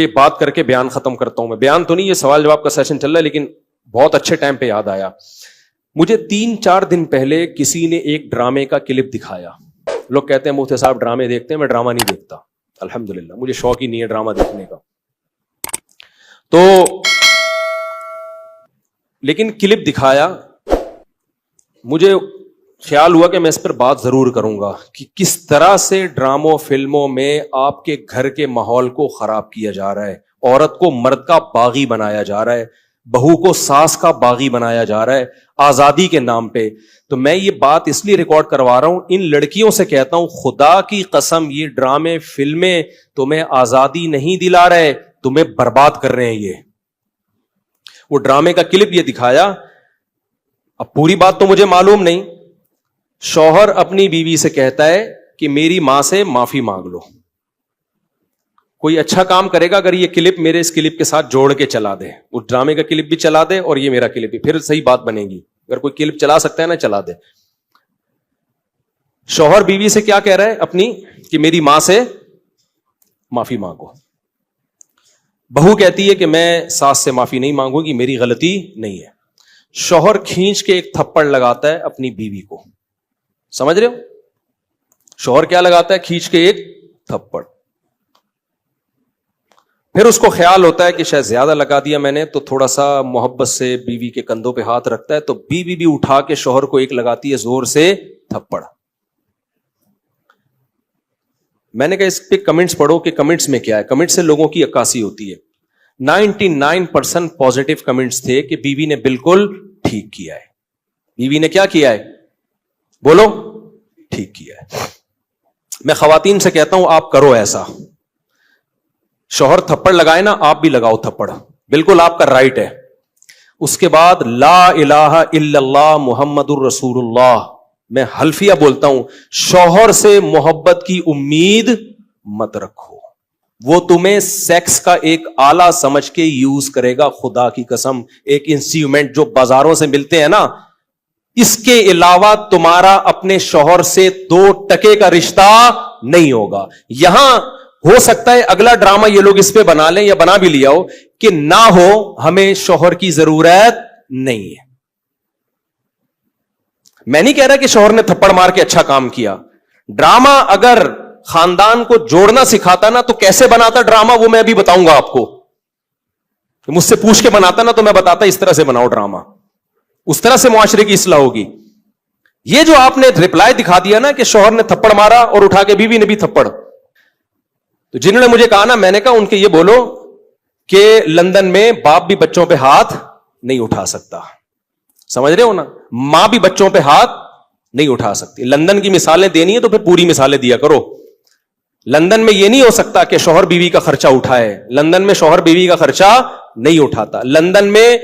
پہ بات کر کے بیان ختم کرتا ہوں. میں بیان تو نہیں, یہ سوال جواب کا سیشن چل رہا ہے, لیکن بہت اچھے ٹائم پہ یاد آیا مجھے. 3-4 دن پہلے کسی نے ایک ڈرامے کا کلپ دکھایا. لوگ کہتے ہیں مفتی صاحب ڈرامے دیکھتے ہیں, میں ڈرامہ نہیں دیکھتا الحمدللہ, مجھے شوق ہی نہیں ہے ڈرامہ دیکھنے کا. تو لیکن کلپ دکھایا, مجھے خیال ہوا کہ میں اس پر بات ضرور کروں گا کہ کس طرح سے ڈراموں فلموں میں آپ کے گھر کے ماحول کو خراب کیا جا رہا ہے, عورت کو مرد کا باغی بنایا جا رہا ہے, بہو کو ساس کا باغی بنایا جا رہا ہے آزادی کے نام پہ. تو میں یہ بات اس لیے ریکارڈ کروا رہا ہوں, ان لڑکیوں سے کہتا ہوں خدا کی قسم یہ ڈرامے فلمیں تمہیں آزادی نہیں دلا رہے, تمہیں برباد کر رہے ہیں. یہ وہ ڈرامے کا کلپ یہ دکھایا, اب پوری بات تو مجھے معلوم نہیں. شوہر اپنی بیوی سے کہتا ہے کہ میری ماں سے معافی مانگ لو. کوئی اچھا کام کرے گا اگر یہ کلپ میرے اس کلپ کے ساتھ جوڑ کے چلا دے, اس ڈرامے کا کلپ بھی چلا دے اور یہ میرا کلپ بھی, پھر صحیح بات بنے گی. اگر کوئی کلپ چلا سکتا ہے نا چلا دے. شوہر بیوی سے کیا کہہ رہا ہے اپنی, کہ میری ماں سے معافی مانگو. بہو کہتی ہے کہ میں ساس سے معافی نہیں مانگوں گی, میری غلطی نہیں ہے. شوہر کھینچ کے ایک تھپڑ لگاتا ہے اپنی بیوی کو. سمجھ رہے ہو, شوہر کیا لگاتا ہے, کھینچ کے ایک تھپڑ. پھر اس کو خیال ہوتا ہے کہ شاید زیادہ لگا دیا میں نے, تو تھوڑا سا محبت سے بیوی کے کندھوں پہ ہاتھ رکھتا ہے, تو بیوی بھی اٹھا کے شوہر کو ایک لگاتی ہے زور سے تھپڑ. میں نے کہا اس پہ کمنٹس پڑھو کہ کمنٹس میں کیا ہے. کمنٹ سے لوگوں کی عکاسی ہوتی ہے. 99% پازیٹیو کمنٹس تھے کہ بیوی نے بالکل ٹھیک کیا ہے. بیوی نے کیا کیا ہے, بولو, ٹھیک کیا ہے. میں خواتین سے کہتا ہوں آپ کرو ایسا, شوہر تھپڑ لگائے نا آپ بھی لگاؤ تھپڑ, بالکل آپ کا رائٹ ہے. اس کے بعد لا الہ الا اللہ محمد الرسول اللہ, میں حلفیہ بولتا ہوں, شوہر سے محبت کی امید مت رکھو, وہ تمہیں سیکس کا ایک آلہ سمجھ کے یوز کرے گا. خدا کی قسم, ایک انسٹرومنٹ جو بازاروں سے ملتے ہیں نا, اس کے علاوہ تمہارا اپنے شوہر سے 2 ٹکے کا رشتہ نہیں ہوگا. یہاں ہو سکتا ہے اگلا ڈرامہ یہ لوگ اس پہ بنا لیں یا بنا بھی لیا ہو کہ نہ ہو ہمیں شوہر کی ضرورت نہیں ہے. میں نہیں کہہ رہا کہ شوہر نے تھپڑ مار کے اچھا کام کیا. ڈرامہ اگر خاندان کو جوڑنا سکھاتا نا تو کیسے بناتا ڈرامہ, وہ میں ابھی بتاؤں گا آپ کو. مجھ سے پوچھ کے بناتا نا تو میں بتاتا اس طرح سے بناؤ ڈرامہ, اس طرح سے معاشرے کی اصلاح ہوگی. یہ جو آپ نے ریپلائی دکھا دیا نا کہ شوہر نے تھپڑ مارا اور اٹھا کے بیوی نے بھی تھپڑ, تو جنہوں نے مجھے کہا نا, میں نے کہا ان کے یہ بولو کہ لندن میں باپ بھی بچوں پہ ہاتھ نہیں اٹھا سکتا. سمجھ رہے ہو نا, ماں بھی بچوں پہ ہاتھ نہیں اٹھا سکتی. لندن کی مثالیں دینی ہے تو پھر پوری مثالیں دیا کرو. لندن میں یہ نہیں ہو سکتا کہ شوہر بیوی کا خرچہ اٹھائے. لندن میں شوہر بیوی کا خرچہ نہیں اٹھاتا. لندن میں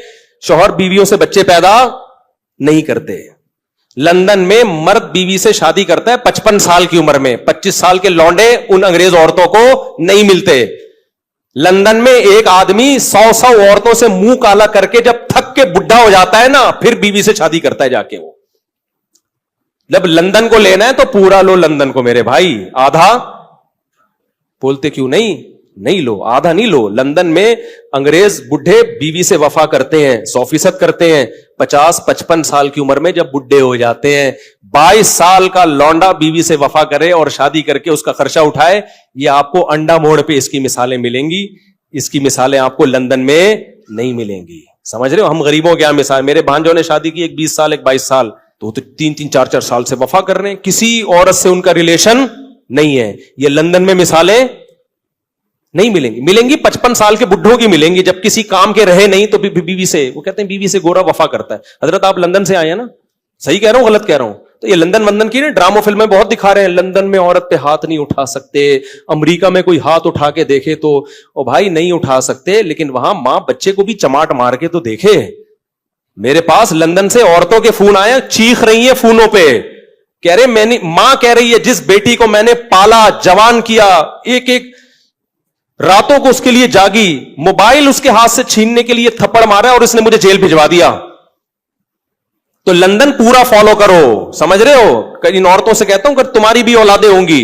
شوہر بیویوں سے بچے پیدا نہیں کرتے. لندن میں مرد بیوی سے شادی کرتا ہے 55 سال کی عمر میں. 25 سال کے لونڈے ان انگریز عورتوں کو نہیں ملتے. لندن میں ایک آدمی 100 عورتوں سے منہ کالا کر کے جب تھک کے بڈھا ہو جاتا ہے نا, پھر بیوی سے شادی کرتا ہے جا کے. وہ جب لندن کو لینا ہے تو پورا لو لندن کو میرے بھائی, آدھا بولتے کیوں نہیں لو, آدھا نہیں لو. لندن میں انگریز بڈھے بیوی سے وفا کرتے ہیں, 100% کرتے ہیں. 50-55 سال کی عمر میں جب بڈھے ہو جاتے ہیں, 22 سال کا لونڈا بیوی سے وفا کرے اور شادی کر کے اس کا خرچہ اٹھائے. یہ آپ کو انڈا موڑ پہ اس کی مثالیں ملیں گی. اس کی مثالیں آپ کو لندن میں نہیں ملیں گی. سمجھ رہے ہو, ہم غریبوں کیا مثال. میرے بھانجوں نے شادی کی, ایک 20 سال ایک 22 سال, تو 3-4 سال سے وفا کر رہے ہیں, کسی عورت سے ان کا ریلیشن نہیں ہے. یہ لندن میں مثالیں نہیں ملیں گی. ملیں گی 55 سال کے بڈھوں کی ملیں گی, جب کسی کام کے رہے نہیں تو بیوی سے, وہ کہتے ہیں بیوی سے گورا وفا کرتا ہے. حضرت آپ لندن سے آئے ہیں نا, صحیح کہہ رہا ہوں غلط کہہ رہا ہوں؟ تو یہ لندن کی نا ڈراموں فلمیں بہت دکھا رہے ہیں, لندن میں عورت پہ ہاتھ نہیں اٹھا سکتے. امریکہ میں کوئی ہاتھ اٹھا کے دیکھے تو او بھائی نہیں اٹھا سکتے, لیکن وہاں ماں بچے کو بھی چماٹ مار کے تو دیکھے. میرے پاس لندن سے عورتوں کے فون آئے, چیخ رہی ہیں فونوں پہ, کہہ رہے ماں کہہ رہی ہے جس بیٹی کو میں نے پالا جوان کیا, ایک راتوں کو اس کے لیے جاگی, موبائل اس کے ہاتھ سے چھیننے کے لیے تھپڑ مارا اور اس نے مجھے جیل بھجوا دیا. تو لندن پورا فالو کرو. سمجھ رہے ہو, ان عورتوں سے کہتا ہوں کہ تمہاری بھی اولادیں ہوں گی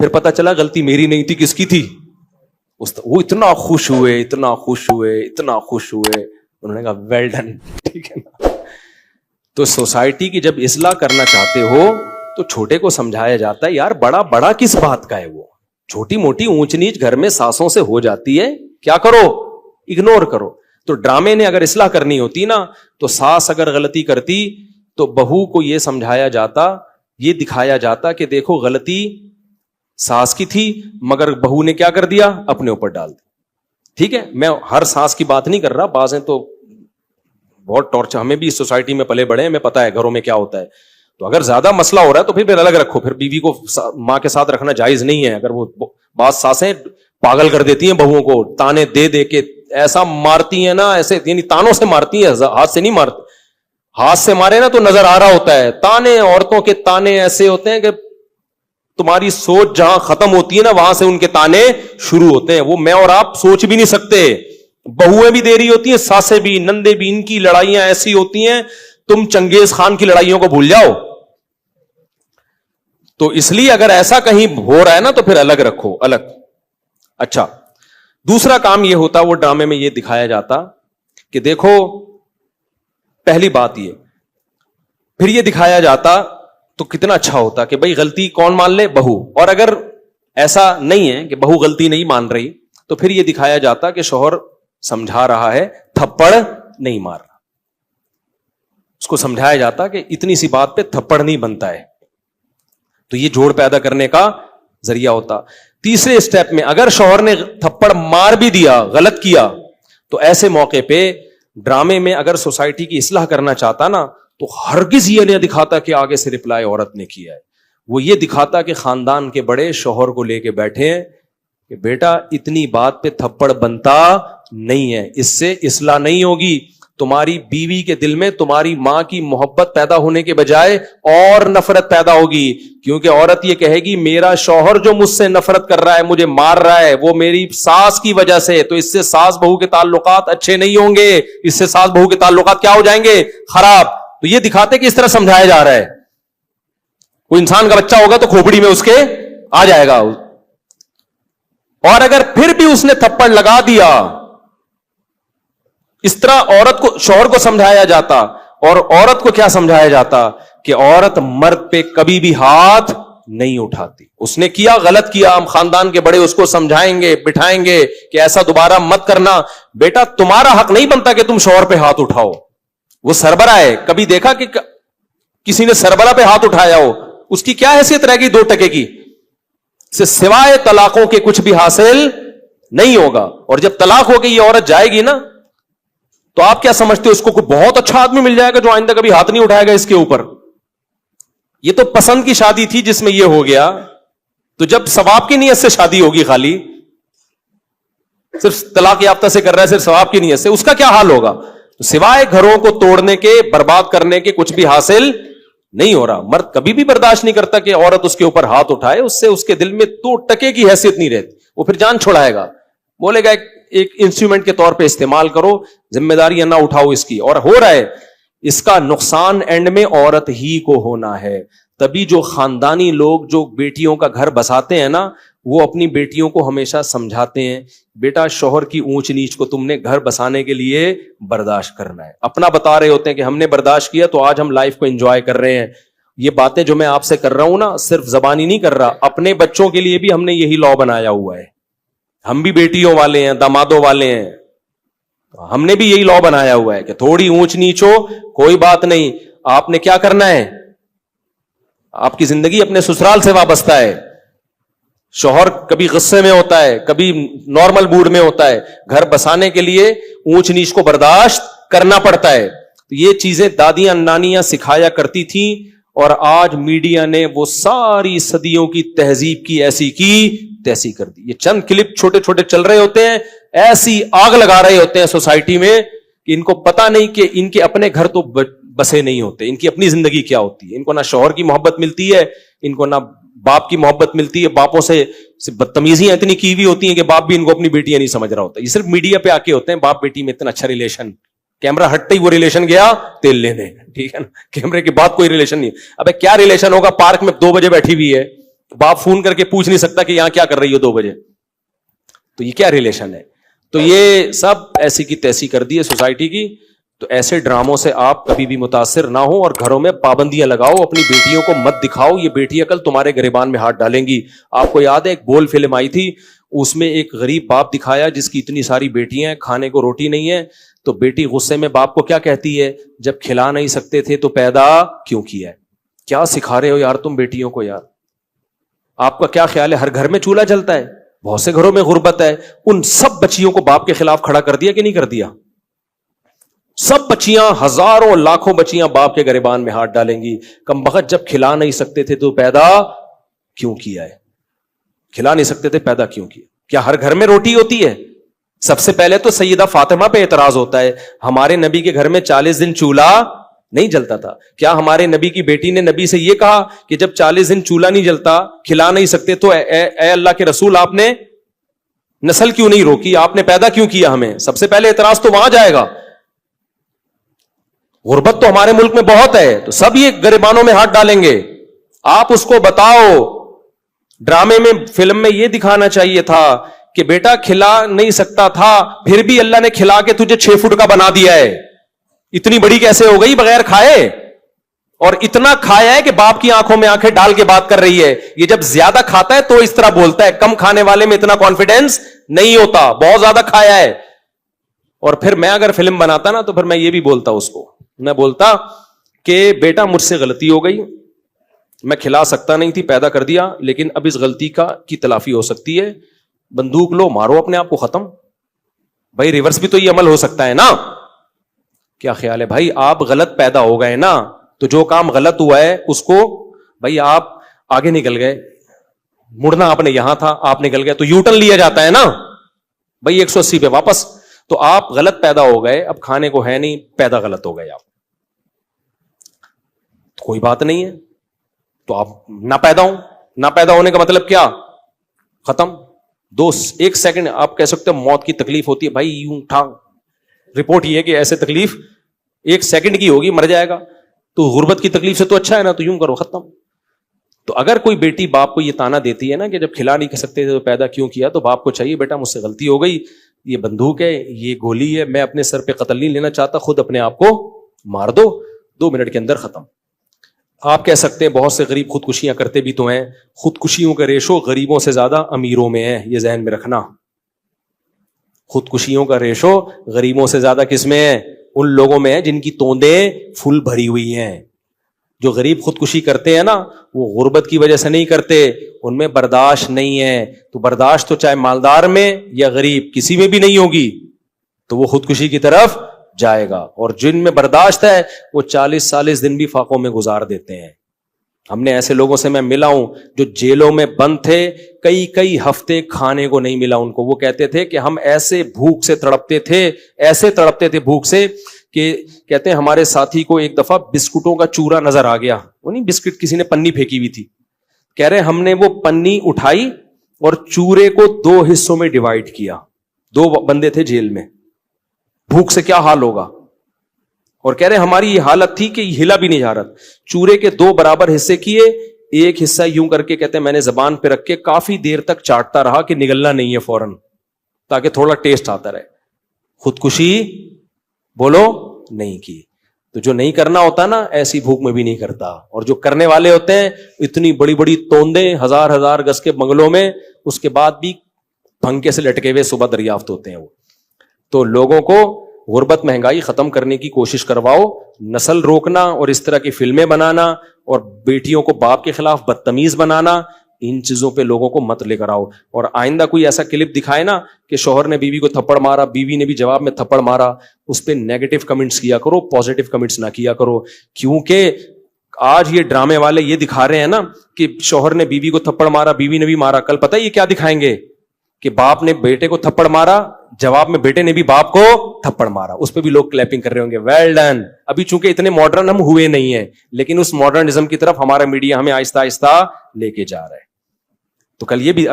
پھر پتا چلا غلطی میری نہیں تھی, کس کی تھی؟ وہ اتنا خوش ہوئے, اتنا خوش ہوئے, اتنا خوش ہوئے, انہوں نے کہا ویل ڈن. ٹھیک ہے نا. تو سوسائٹی کی جب اصلاح کرنا چاہتے ہو تو چھوٹے کو سمجھایا جاتا ہے یار بڑا بڑا کس بات کا ہے, وہ چھوٹی موٹی اونچ نیچ گھر میں ساسوں سے ہو جاتی ہے, کیا کرو, اگنور کرو. تو ڈرامے نے اگر اصلاح کرنی ہوتی نا, تو ساس اگر غلطی کرتی تو بہو کو یہ سمجھایا جاتا, یہ دکھایا جاتا کہ دیکھو غلطی ساس کی تھی مگر بہو نے کیا کر دیا, اپنے اوپر ڈال دی. ٹھیک ہے, میں ہر ساس کی بات نہیں کر رہا, بعض ہیں تو بہت ٹارچر, ہمیں بھی اس سوسائٹی میں پلے بڑے ہیں, ہمیں پتا ہے گھروں میں کیا ہوتا ہے. تو اگر زیادہ مسئلہ ہو رہا ہے تو پھر الگ رکھو, پھر بیوی کو ماں کے ساتھ رکھنا جائز نہیں ہے. اگر وہ بعض ساسیں پاگل کر دیتی ہیں بہوؤں کو, تانے دے دے کے ایسا مارتی ہیں نا, ایسے یعنی تانوں سے مارتی ہیں, ہاتھ سے نہیں مارتی. ہاتھ سے مارے نا تو نظر آ رہا ہوتا ہے. تانے, عورتوں کے تانے ایسے ہوتے ہیں کہ تمہاری سوچ جہاں ختم ہوتی ہے نا وہاں سے ان کے تانے شروع ہوتے ہیں. وہ میں اور آپ سوچ بھی نہیں سکتے. بہویں بھی دے رہی ہوتی ہیں, ساسیں بھی, نندے بھی, ان کی لڑائیاں ایسی ہوتی ہیں تم چنگیز خان کی لڑائیوں کو بھول جاؤ. تو اس لیے اگر ایسا کہیں ہو رہا ہے نا تو پھر الگ رکھو, الگ. اچھا, دوسرا کام یہ ہوتا, وہ ڈرامے میں یہ دکھایا جاتا کہ دیکھو, پہلی بات یہ, پھر یہ دکھایا جاتا تو کتنا اچھا ہوتا کہ بھائی غلطی کون مان لے, بہو. اور اگر ایسا نہیں ہے کہ بہو غلطی نہیں مان رہی تو پھر یہ دکھایا جاتا کہ شوہر سمجھا رہا ہے, تھپڑ نہیں مار رہا. اس کو سمجھایا جاتا کہ اتنی سی بات پہ تھپڑ نہیں بنتا ہے. تو یہ جوڑ پیدا کرنے کا ذریعہ ہوتا. تیسرے اسٹیپ میں اگر شوہر نے تھپڑ مار بھی دیا, غلط کیا, تو ایسے موقع پہ ڈرامے میں اگر سوسائٹی کی اصلاح کرنا چاہتا نا تو ہرگز یہ نہیں دکھاتا کہ آگے سے رپلائی عورت نے کیا ہے. وہ یہ دکھاتا کہ خاندان کے بڑے شوہر کو لے کے بیٹھے ہیں کہ بیٹا اتنی بات پہ تھپڑ بنتا نہیں ہے, اس سے اصلاح نہیں ہوگی. تمہاری بیوی کے دل میں تمہاری ماں کی محبت پیدا ہونے کے بجائے اور نفرت پیدا ہوگی. کیونکہ عورت یہ کہے گی میرا شوہر جو مجھ سے نفرت کر رہا ہے, مجھے مار رہا ہے, وہ میری ساس کی وجہ سے. تو اس سے ساس بہو کے تعلقات اچھے نہیں ہوں گے, اس سے ساس بہو کے تعلقات کیا ہو جائیں گے, خراب. تو یہ دکھاتے کہ اس طرح سمجھایا جا رہا ہے. کوئی انسان کا بچہ ہوگا تو کھوپڑی میں اس کے آ جائے گا. اور اگر پھر بھی اس نے تھپڑ لگا دیا, اس طرح عورت کو, شوہر کو سمجھایا جاتا. اور عورت کو کیا سمجھایا جاتا کہ عورت مرد پہ کبھی بھی ہاتھ نہیں اٹھاتی. اس نے کیا, غلط کیا, ہم خاندان کے بڑے اس کو سمجھائیں گے, بٹھائیں گے کہ ایسا دوبارہ مت کرنا. بیٹا تمہارا حق نہیں بنتا کہ تم شوہر پہ ہاتھ اٹھاؤ. وہ سربراہ ہے. کبھی دیکھا کہ کسی نے سربراہ پہ ہاتھ اٹھایا ہو؟ اس کی کیا حیثیت رہے گی 2 ٹکے کی؟ سوائے طلاقوں کے کچھ بھی حاصل نہیں ہوگا. اور جب طلاق ہو کے یہ عورت جائے گی نا تو آپ کیا سمجھتے ہو, اس کو کوئی بہت اچھا آدمی مل جائے گا جو آئندہ کبھی ہاتھ نہیں اٹھائے گا اس کے اوپر؟ یہ تو پسند کی شادی تھی جس میں یہ ہو گیا. تو جب ثواب کی نیت سے شادی ہوگی, خالی صرف طلاق یافتہ سے کر رہا ہے, صرف ثواب کی نیت سے, اس کا کیا حال ہوگا؟ سوائے گھروں کو توڑنے کے, برباد کرنے کے کچھ بھی حاصل نہیں ہو رہا. مرد کبھی بھی برداشت نہیں کرتا کہ عورت اس کے اوپر ہاتھ اٹھائے. اس سے اس کے دل میں 2 ٹکے کی حیثیت نہیں رہتی. وہ پھر جان چھوڑائے گا, بولے گا ایک انسٹرومنٹ کے طور پہ استعمال کرو, ذمہ داری نہ اٹھاؤ اس کی. اور ہو رہا ہے. اس کا نقصان اینڈ میں عورت ہی کو ہونا ہے. تبھی جو خاندانی لوگ جو بیٹیوں کا گھر بساتے ہیں نا, وہ اپنی بیٹیوں کو ہمیشہ سمجھاتے ہیں بیٹا شوہر کی اونچ نیچ کو تم نے گھر بسانے کے لیے برداشت کرنا ہے. اپنا بتا رہے ہوتے ہیں کہ ہم نے برداشت کیا تو آج ہم لائف کو انجوائے کر رہے ہیں. یہ باتیں جو میں آپ سے کر رہا ہوں نا, صرف زبانی نہیں کر رہا, اپنے بچوں کے لیے بھی ہم نے یہی لا بنایا ہوا ہے. ہم بھی بیٹیوں والے ہیں, دامادوں والے ہیں, ہم نے بھی یہی لا بنایا ہوا ہے کہ تھوڑی اونچ نیچ ہو کوئی بات نہیں, آپ نے کیا کرنا ہے, آپ کی زندگی اپنے سسرال سے وابستہ ہے. شوہر کبھی غصے میں ہوتا ہے, کبھی نارمل موڈ میں ہوتا ہے, گھر بسانے کے لیے اونچ نیچ کو برداشت کرنا پڑتا ہے. یہ چیزیں دادیاں نانیاں سکھایا کرتی تھیں, اور آج میڈیا نے وہ ساری صدیوں کی تہذیب کی ایسی کی تیسی کر دی. یہ چند کلپ چھوٹے چھوٹے چل رہے ہوتے ہیں, ایسی آگ لگا رہے ہوتے ہیں سوسائٹی میں کہ ان کو پتا نہیں کہ ان کے اپنے گھر تو بسے نہیں ہوتے, ان کی اپنی زندگی کیا ہوتی ہے. ان کو نہ شوہر کی محبت ملتی ہے, ان کو نہ باپ کی محبت ملتی ہے, باپوں سے بدتمیزیاں اتنی کی ہوئی ہوتی ہیں کہ باپ بھی ان کو اپنی بیٹیاں نہیں سمجھ رہا ہوتا. یہ صرف میڈیا پہ آ کے ہوتے ہیں, باپ بیٹی میں اتنا اچھا ریلیشن, کیمرہ ہٹتے ہی وہ ریلیشن گیا تیل لینے, ٹھیک ہے نا, کیمرے کے بعد کوئی ریلیشن نہیں. ابے کیا ریلیشن ہوگا, پارک میں 2 بجے بیٹھی ہوئی ہے, باپ فون کر کے پوچھ نہیں سکتا کہ یہاں کیا کر رہی ہو 2 بجے. تو یہ کیا ریلیشن ہے؟ تو یہ سب ایسی کی تیسی کر دی ہے سوسائٹی کی. تو ایسے ڈراموں سے آپ کبھی بھی متاثر نہ ہو اور گھروں میں پابندیاں لگاؤ. اپنی بیٹیوں کو مت دکھاؤ, یہ بیٹیاں کل تمہارے گریبان میں ہاتھ ڈالیں گی. آپ کو یاد ہے ایک بول فلم آئی تھی, اس میں ایک غریب باپ دکھایا جس کی اتنی ساری بیٹیاں ہیں, کھانے کو روٹی نہیں ہے. تو بیٹی غصے میں باپ کو کیا کہتی ہے, جب کھلا نہیں سکتے تھے تو پیدا کیوں کیا ہے؟ کیا سکھا رہے ہو یار تم بیٹیوں کو یار. آپ کا کیا خیال ہے ہر گھر میں چولہا جلتا ہے؟ بہت سے گھروں میں غربت ہے. ان سب بچیوں کو باپ کے خلاف کھڑا کر دیا کہ نہیں کر دیا؟ سب بچیاں, ہزاروں لاکھوں بچیاں باپ کے گریبان میں ہاتھ ڈالیں گی. کم بخت جب کھلا نہیں سکتے تھے تو پیدا کیوں کیا ہے؟ کھلا نہیں سکتے تھے پیدا کیوں کیا؟ کیا ہر گھر میں روٹی ہوتی ہے؟ سب سے پہلے تو سیدہ فاطمہ پہ اعتراض ہوتا ہے, ہمارے نبی کے گھر میں 40 دن چولہا نہیں جلتا تھا. کیا ہمارے نبی کی بیٹی نے نبی سے یہ کہا کہ جب 40 دن چولہا نہیں جلتا, کھلا نہیں سکتے, تو اے اللہ کے رسول آپ نے نسل کیوں نہیں روکی, آپ نے پیدا کیوں کیا ہمیں؟ سب سے پہلے اعتراض تو وہاں جائے گا. غربت تو ہمارے ملک میں بہت ہے, تو سب یہ گریبانوں میں ہاتھ ڈالیں گے. آپ اس کو بتاؤ, ڈرامے میں فلم میں یہ دکھانا چاہیے تھا کہ بیٹا کھلا نہیں سکتا تھا, پھر بھی اللہ نے کھلا کے تجھے 6 فٹ کا بنا دیا ہے. اتنی بڑی کیسے ہو گئی بغیر کھائے؟ اور اتنا کھایا ہے کہ باپ کی آنکھوں میں آنکھیں ڈال کے بات کر رہی ہے. یہ جب زیادہ کھاتا ہے تو اس طرح بولتا ہے, کم کھانے والے میں اتنا کانفیڈنس نہیں ہوتا, بہت زیادہ کھایا ہے. اور پھر میں اگر فلم بناتا نا تو پھر میں یہ بھی بولتا اس کو, میں بولتا کہ بیٹا مجھ سے غلطی ہو گئی, میں کھلا سکتا نہیں تھی, پیدا کر دیا, لیکن اب اس غلطی کی تلافی ہو سکتی ہے. بندوق لو, مارو اپنے آپ کو ختم. بھائی ریورس بھی تو یہ عمل ہو سکتا ہے نا. کیا خیال ہے بھائی؟ آپ غلط پیدا ہو گئے نا, تو جو کام غلط ہوا ہے اس کو, بھائی آپ آگے نکل گئے, مڑنا آپ نے یہاں تھا, آپ نکل گئے, تو یو ٹرن لیا جاتا ہے نا بھائی 180 پہ واپس. تو آپ غلط پیدا ہو گئے, اب کھانے کو ہے نہیں, پیدا غلط ہو گئے آپ, کوئی بات نہیں ہے. تو آپ نہ پیدا ہوں, نہ پیدا ہونے کا مطلب کیا؟ ختم. 1 سیکنڈ آپ کہہ سکتے ہو موت کی تکلیف ہوتی ہے, بھائی یوں اٹھا, رپورٹ یہ ہے کہ ایسے تکلیف 1 سیکنڈ کی ہوگی, مر جائے گا. تو غربت کی تکلیف سے تو اچھا ہے نا, تو یوں کرو ختم. تو اگر کوئی بیٹی باپ کو یہ تانا دیتی ہے نا کہ جب کھلا نہیں کر سکتے تو پیدا کیوں کیا, تو باپ کو چاہیے بیٹا مجھ سے غلطی ہو گئی, یہ بندوق ہے, یہ گولی ہے, میں اپنے سر پہ قتل نہیں لینا چاہتا, خود اپنے آپ کو مار دو, 2 منٹ کے اندر ختم. آپ کہہ سکتے ہیں بہت سے غریب خودکشیاں کرتے بھی تو ہیں, خودکشیوں کا ریشو غریبوں سے زیادہ امیروں میں ہے, یہ ذہن میں رکھنا. خودکشیوں کا ریشو غریبوں سے زیادہ کس میں ہے؟ ان لوگوں میں ہے جن کی توندیں پھول بھری ہوئی ہیں. جو غریب خودکشی کرتے ہیں نا, وہ غربت کی وجہ سے نہیں کرتے, ان میں برداشت نہیں ہے. تو برداشت تو چاہے مالدار میں یا غریب کسی میں بھی نہیں ہوگی, تو وہ خودکشی کی طرف جائے گا. اور جن میں برداشت ہے وہ 40 دن بھی فاقوں میں گزار دیتے ہیں. ہم نے ایسے لوگوں سے میں ملا ہوں جو جیلوں میں بند تھے, کئی ہفتے کھانے کو نہیں ملا ان کو. وہ کہتے تھے کہ ہم ایسے بھوک سے تڑپتے تھے بھوک سے کہ کہتے ہیں ہمارے ساتھی کو ایک دفعہ بسکٹوں کا چورا نظر آ گیا. وہ نہیں بسکٹ کسی نے پنی پھینکی ہوئی تھی, کہہ رہے ہم نے وہ پنی اٹھائی اور چورے کو 2 حصوں میں ڈیوائڈ کیا. 2 بندے تھے جیل میں, بھوک سے کیا حال ہوگا. اور کہہ رہے ہماری یہ حالت تھی کہ ہلا بھی نہیں جا رہا. چورے کے 2 برابر حصے کیے, ایک حصہ یوں کر کے کہتے ہیں میں نے زبان پہ رکھ کے کافی دیر تک چاٹتا رہا کہ نگلنا نہیں ہے فوراً, تاکہ تھوڑا ٹیسٹ آتا رہے. خودکشی بولو نہیں کی. تو جو نہیں کرنا ہوتا نا ایسی بھوک میں بھی نہیں کرتا, اور جو کرنے والے ہوتے ہیں اتنی بڑی بڑی توندیں 1000 گز کے بنگلوں میں, اس کے بعد بھی پھنکے سے لٹکے ہوئے صبح دریافت ہوتے ہیں وہ. تو لوگوں کو غربت مہنگائی ختم کرنے کی کوشش کرواؤ, نسل روکنا اور اس طرح کی فلمیں بنانا اور بیٹیوں کو باپ کے خلاف بدتمیز بنانا, ان چیزوں پہ لوگوں کو مت لے کر آؤ. اور آئندہ کوئی ایسا کلپ دکھائے نا کہ شوہر نے بیوی کو تھپڑ مارا, بیوی نے بھی جواب میں تھپڑ مارا, اس پہ نیگیٹو کمنٹس کیا کرو, پازیٹو کمنٹس نہ کیا کرو. کیونکہ آج یہ ڈرامے والے یہ دکھا رہے ہیں نا کہ شوہر نے بیوی کو تھپڑ مارا, بیوی نے بھی مارا. کل پتہ ہے یہ کیا دکھائیں گے کہ باپ نے بیٹے کو تھپڑ مارا, جواب میں بیٹے نے بھی باپ کو تھپڑ مارا. اس پہ بھی لوگ کلیپنگ کر رہے ہوں گے, ویل ڈن. ابھی چونکہ اتنے ماڈرن ہم ہوئے نہیں ہیں, لیکن اس ماڈرنزم کی طرف ہمارا میڈیا ہمیں آہستہ آہستہ لے کے جا رہا ہے. تو کل یہ بھی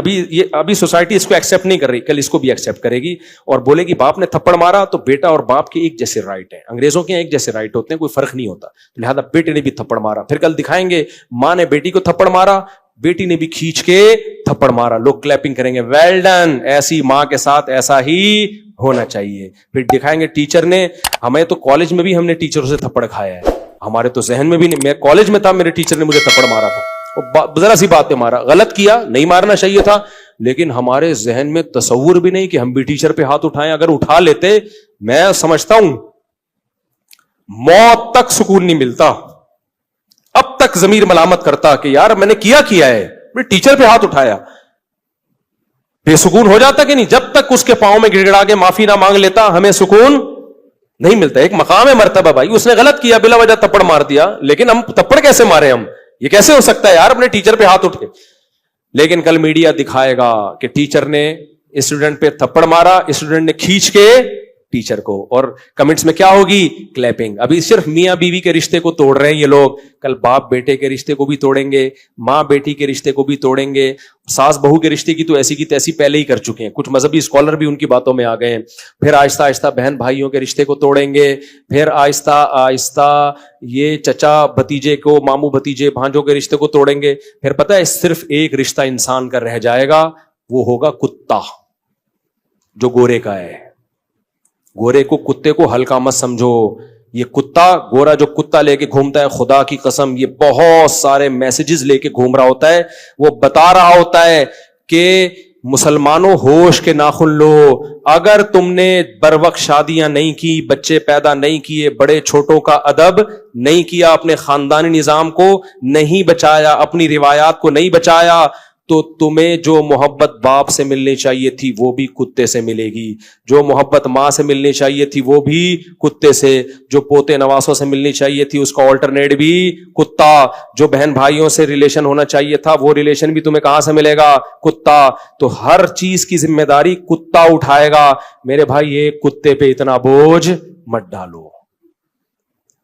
ابھی سوسائٹی اس کو ایکسپٹ نہیں کر رہی, کل اس کو بھی ایکسپٹ کرے گی اور بولے گی باپ نے تھپڑ مارا تو بیٹا اور باپ کے ایک جیسے رائٹ ہیں. انگریزوں کے ایک جیسے رائٹ ہوتے ہیں, کوئی فرق نہیں ہوتا, لہذا بیٹے نے بھی تھپڑ مارا. پھر کل دکھائیں گے ماں نے بیٹی کو تھپڑ مارا, بیٹی نے بھی کھینچ کے تھپڑ مارا, لوگ کلیپنگ کریں گے, ویل ڈن, ایسی ماں کے ساتھ ایسا ہی ہونا چاہیے. پھر دکھائیں گے ٹیچر نے, ہمیں تو کالج میں بھی ہم نے ٹیچروں سے تھپڑ کھایا ہے, ہمارے تو ذہن میں بھی نہیں, میں کالج میں تھا میرے ٹیچر نے مجھے تھپڑ مارا تھا, ذرا سی بات پہ مارا, غلط کیا, نہیں مارنا چاہیے تھا, لیکن ہمارے ذہن میں تصور بھی نہیں کہ ہم بھی ٹیچر پہ ہاتھ اٹھائیں. اگر اٹھا لیتے, میں سمجھتا ہوں موت تک سکون نہیں ملتا, اب تک ضمیر ملامت کرتا کہ یار میں نے کیا ہے, میں ٹیچر پہ ہاتھ اٹھایا. بے سکون ہو جاتا کہ نہیں, جب تک اس کے پاؤں میں گڑ گڑا کے معافی نہ مانگ لیتا ہمیں سکون نہیں ملتا. ایک مقام ہے مرتبہ بھائی, اس نے غلط کیا, بلا وجہ تھپڑ مار دیا, لیکن ہم تھپڑ کیسے مارے, ہم یہ کیسے ہو سکتا ہے یار, اپنے ٹیچر پہ ہاتھ اٹھے. لیکن کل میڈیا دکھائے گا کہ ٹیچر نے اسٹوڈنٹ پہ تھپڑ مارا, اسٹوڈنٹ نے کھینچ کے ٹیچر کو, اور کمنٹس میں کیا ہوگی, کلیپنگ. ابھی صرف میاں بیوی کے رشتے کو توڑ رہے ہیں یہ لوگ, کل باپ بیٹے کے رشتے کو بھی توڑیں گے, ماں بیٹی کے رشتے کو بھی توڑیں گے, ساس بہو کے رشتے کی تو ایسی کی تیسی پہلے ہی کر چکے ہیں, کچھ مذہبی اسکالر بھی ان کی باتوں میں آ گئے ہیں. پھر آہستہ آہستہ بہن بھائیوں کے رشتے کو توڑیں گے, پھر آہستہ آہستہ یہ چچا بھتیجے کو, ماموں بھتیجے بھانجوں کے رشتے کو توڑیں گے. پھر پتہ ہے صرف ایک رشتہ انسان کا رہ جائے گا, وہ ہوگا کتا, جو گورے کا ہے. گورے کو, کتے کو ہلکا مت سمجھو, یہ کتا گورا جو کتا لے کے گھومتا ہے, خدا کی قسم یہ بہت سارے میسیجز لے کے گھوم رہا ہوتا ہے. وہ بتا رہا ہوتا ہے کہ مسلمانوں ہوش کے ناخن لو, اگر تم نے بروقت شادیاں نہیں کی, بچے پیدا نہیں کیے, بڑے چھوٹوں کا ادب نہیں کیا, اپنے خاندانی نظام کو نہیں بچایا, اپنی روایات کو نہیں بچایا, تو تمہیں جو محبت باپ سے ملنی چاہیے تھی وہ بھی کتے سے ملے گی, جو محبت ماں سے ملنی چاہیے تھی وہ بھی کتے سے, جو پوتے نواسوں سے ملنی چاہیے تھی اس کا آلٹرنیٹ بھی کتا, جو بہن بھائیوں سے ریلیشن ہونا چاہیے تھا وہ ریلیشن بھی تمہیں کہاں سے ملے گا, کتا. تو ہر چیز کی ذمہ داری کتا اٹھائے گا. میرے بھائی ایک کتے پہ اتنا بوجھ مت ڈالو,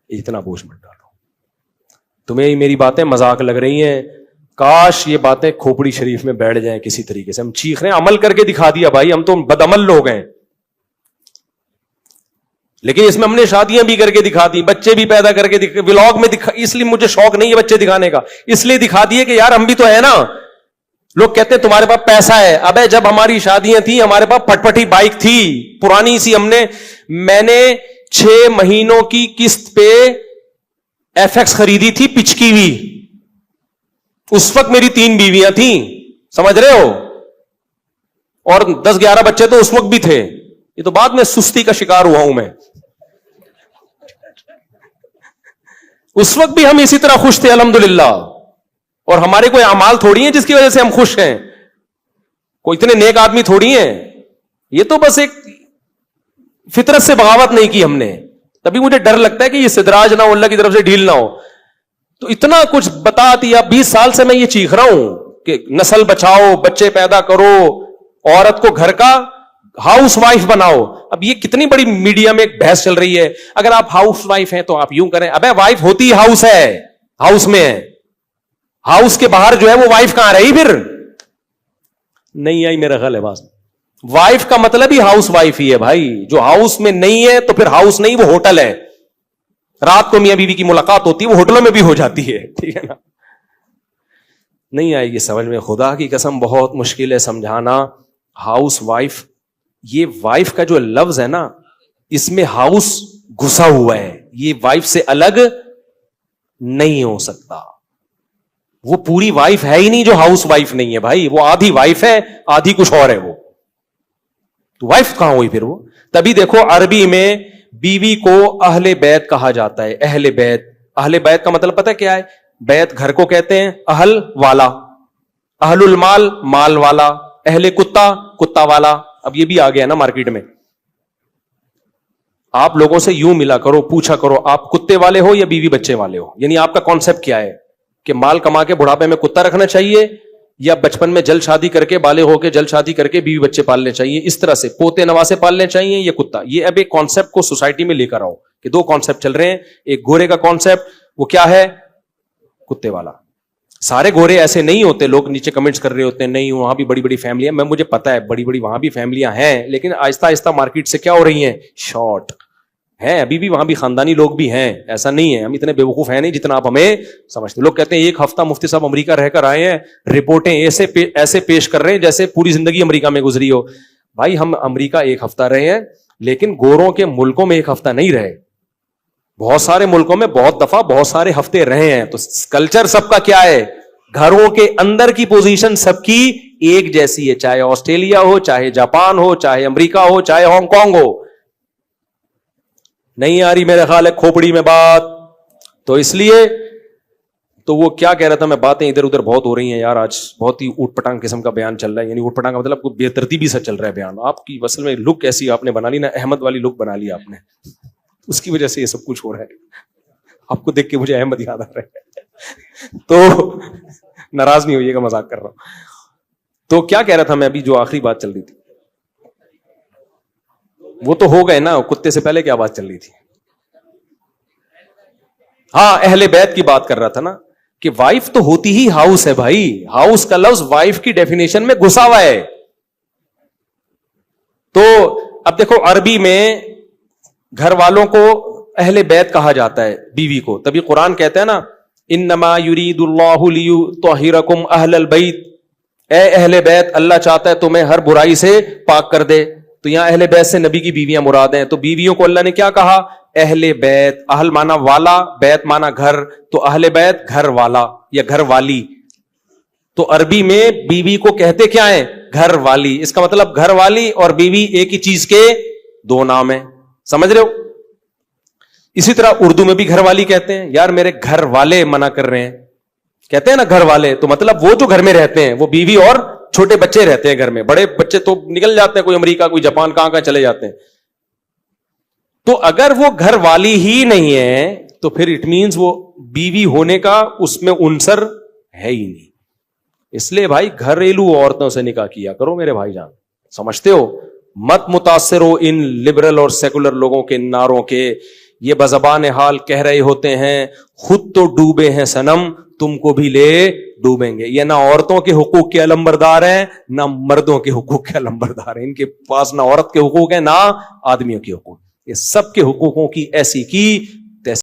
اتنا بوجھ مت ڈالو. تمہیں میری باتیں مذاق لگ رہی ہیں, کاش یہ باتیں کھوپڑی شریف میں بیٹھ جائیں کسی طریقے سے. ہم چیخ رہے ہیں, عمل کر کے دکھا دیا بھائی, ہم تو بدعمل لوگ ہیں, لیکن اس میں ہم نے شادیاں بھی کر کے دکھا دی, بچے بھی پیدا کر کے ولاگ میں دکھا, اس لیے مجھے شوق نہیں ہے بچے دکھانے کا, اس لیے دکھا دیے کہ یار ہم بھی تو ہے نا. لوگ کہتے ہیں تمہارے پاس پیسہ ہے, ابے جب ہماری شادیاں تھیں ہمارے پاس پٹپٹی بائک تھی پرانی سی, میں نے 6 مہینوں کی قسط پہ ایف ایکس خریدی تھی پچکی ہوئی, اس وقت میری 3 بیویاں تھیں, سمجھ رہے ہو, اور 10-11 بچے تو اس وقت بھی تھے. یہ تو بعد میں سستی کا شکار ہوا ہوں میں, اس وقت بھی ہم اسی طرح خوش تھے الحمدللہ, اور ہمارے کوئی اعمال تھوڑی ہیں جس کی وجہ سے ہم خوش ہیں, کوئی اتنے نیک آدمی تھوڑی ہیں, یہ تو بس ایک فطرت سے بغاوت نہیں کی ہم نے. تبھی مجھے ڈر لگتا ہے کہ یہ استدراج نہ ہو, اللہ کی طرف سے ڈھیل نہ ہو. تو اتنا کچھ بتا دیا, 20 سال سے میں یہ چیخ رہا ہوں کہ نسل بچاؤ, بچے پیدا کرو, عورت کو گھر کا ہاؤس وائف بناؤ. اب یہ کتنی بڑی میڈیا میں ایک بحث چل رہی ہے, اگر آپ ہاؤس وائف ہیں تو آپ یوں کریں. ابے وائف ہوتی ہاؤس ہے, ہاؤس میں ہے, ہاؤس کے باہر جو ہے وہ وائف کہاں رہی, پھر نہیں آئی میرا خیال ہے بات. وائف کا مطلب ہی ہاؤس وائف ہی ہے بھائی, جو ہاؤس میں نہیں ہے تو پھر ہاؤس نہیں, وہ ہوٹل ہے. رات کو میاں بیوی کی ملاقات ہوتی ہے, وہ ہوٹلوں میں بھی ہو جاتی ہے, ٹھیک ہے نا. نہیں آئے گی سمجھ میں, خدا کی قسم بہت مشکل ہے سمجھانا. ہاؤس وائف, یہ وائف کا جو لفظ ہے نا, اس میں ہاؤس گھسا ہوا ہے, یہ وائف سے الگ نہیں ہو سکتا. وہ پوری وائف ہے ہی نہیں جو ہاؤس وائف نہیں ہے بھائی, وہ آدھی وائف ہے آدھی کچھ اور ہے. وہ تو وائف کہاں ہوئی پھر وہ. تبھی دیکھو عربی میں بیوی کو اہل بیت کہا جاتا ہے. اہل بیت, اہل بیت کا مطلب پتہ کیا ہے, بیت گھر کو کہتے ہیں, اہل والا, اہل المال مال والا, اہل کتا کتا والا. اب یہ بھی آ گیا نا مارکیٹ میں. آپ لوگوں سے یوں ملا کرو, پوچھا کرو آپ کتے والے ہو یا بیوی بچے والے ہو, یعنی آپ کا کانسیپٹ کیا ہے, کہ مال کما کے بڑھاپے میں کتا رکھنا چاہیے یا بچپن میں جلد شادی کر کے بالغ ہو کے جلد شادی کر کے بیوی بچے پالنے چاہیے, اس طرح سے پوتے نواسے پالنے چاہیے یا کتا. یہ اب ایک کانسیپٹ کو سوسائٹی میں لے کر آؤ کہ 2 کانسیپٹ چل رہے ہیں. ایک گورے کا کانسیپٹ, وہ کیا ہے, کتے والا. سارے گورے ایسے نہیں ہوتے, لوگ نیچے کمنٹس کر رہے ہوتے ہیں نہیں وہاں بھی بڑی بڑی فیملیاں, میں مجھے پتا ہے بڑی بڑی وہاں بھی فیملیاں ہیں, لیکن آہستہ آہستہ مارکیٹ سے کیا ہو رہی ہیں, شارٹ ہیں ابھی بھی وہاں بھی خاندانی لوگ بھی ہیں, ایسا نہیں ہے, ہم اتنے بیوقوف ہیں نہیں جتنا آپ ہمیں سمجھتے. لوگ کہتے ہیں ایک ہفتہ مفتی صاحب امریکہ رہ کر آئے ہیں, رپورٹیں ایسے پیش کر رہے ہیں جیسے پوری زندگی امریکہ میں گزری ہو. بھائی ہم امریکہ ایک ہفتہ رہے ہیں, لیکن گوروں کے ملکوں میں ایک ہفتہ نہیں رہے, بہت سارے ملکوں میں بہت دفعہ بہت سارے ہفتے رہے ہیں. تو کلچر سب کا کیا ہے, گھروں کے اندر کی پوزیشن سب کی ایک جیسی ہے, چاہے آسٹریلیا ہو, چاہے جاپان ہو, چاہے امریکہ ہو, چاہے ہانگ کانگ ہو. نہیں آ رہی میرے خیال ہے کھوپڑی میں بات. تو اس لیے تو وہ کیا کہہ رہا تھا میں, باتیں ادھر ادھر بہت ہو رہی ہیں یار, آج بہت ہی اوٹ پٹانگ قسم کا بیان چل رہا ہے. یعنی اوٹ پٹانگ کا مطلب کوئی بے ترتیبی سے چل رہا ہے بیان. آپ کی اصل میں لک ایسی آپ نے بنا لی نا, احمد والی لک بنا لی آپ نے, اس کی وجہ سے یہ سب کچھ ہو رہا ہے. آپ کو دیکھ کے مجھے احمد یاد آ رہا ہے, تو ناراض نہیں ہوئیے گا, مذاق کر رہا ہوں. تو کیا کہہ رہا تھا میں ابھی, جو آخری بات چل رہی تھی وہ تو ہو گئے نا, کتے سے پہلے کیا بات چل رہی تھی؟ ہاں اہل بیت کی بات کر رہا تھا نا, کہ وائف تو ہوتی ہی ہاؤس ہے بھائی. ہاؤس کا لفظ وائف کی ڈیفینیشن میں گھسا ہوا ہے. تو اب دیکھو عربی میں گھر والوں کو اہل بیت کہا جاتا ہے, بیوی کو. تبھی قرآن کہتا ہے نا انما یرید اللہ لیطہرکم اہل البیت, اے اہل بیت اللہ چاہتا ہے تمہیں ہر برائی سے پاک کر دے. تو یہاں اہل بیت سے نبی کی بیویاں مراد ہیں. تو بیویوں کو اللہ نے کیا کہا, اہل بیت. اہل مانا والا, بیت مانا گھر, تو اہل بیت گھر والا یا گھر والی. تو عربی میں بیوی کو کہتے کیا ہیں, گھر والی. اس کا مطلب گھر والی اور بیوی ایک ہی چیز کے دو نام ہیں, سمجھ رہے ہو. اسی طرح اردو میں بھی گھر والی کہتے ہیں. یار میرے گھر والے منع کر رہے ہیں, کہتے ہیں نا گھر والے, تو مطلب وہ جو گھر میں رہتے ہیں, وہ بیوی اور چھوٹے بچے رہتے ہیں گھر میں. بڑے بچے تو نکل جاتے ہیں, کوئی امریکہ کوئی جاپان کہاں چلے جاتے ہیں. تو اگر وہ گھر والی ہی نہیں ہے تو پھر اٹ مینز وہ بیوی ہونے کا اس میں عنصر ہے ہی نہیں. اس لیے بھائی گھریلو عورتوں سے نکاح کیا کرو میرے بھائی جان, سمجھتے ہو. مت متاثر ہو ان لبرل اور سیکولر لوگوں کے نعروں کے. یہ بزبان حال کہہ رہے ہوتے ہیں خود تو ڈوبے ہیں صنم, تم کو بھی لے ڈوبیں گے. یہ نہ عورتوں کے حقوق کے علمبردار ہیں, نہ مردوں کے حقوق کے علمبردار ہیں. ان کے پاس نہ عورت کے حقوق ہیں نہ آدمیوں کے حقوق. یہ سب کے حقوقوں کی ایسی کی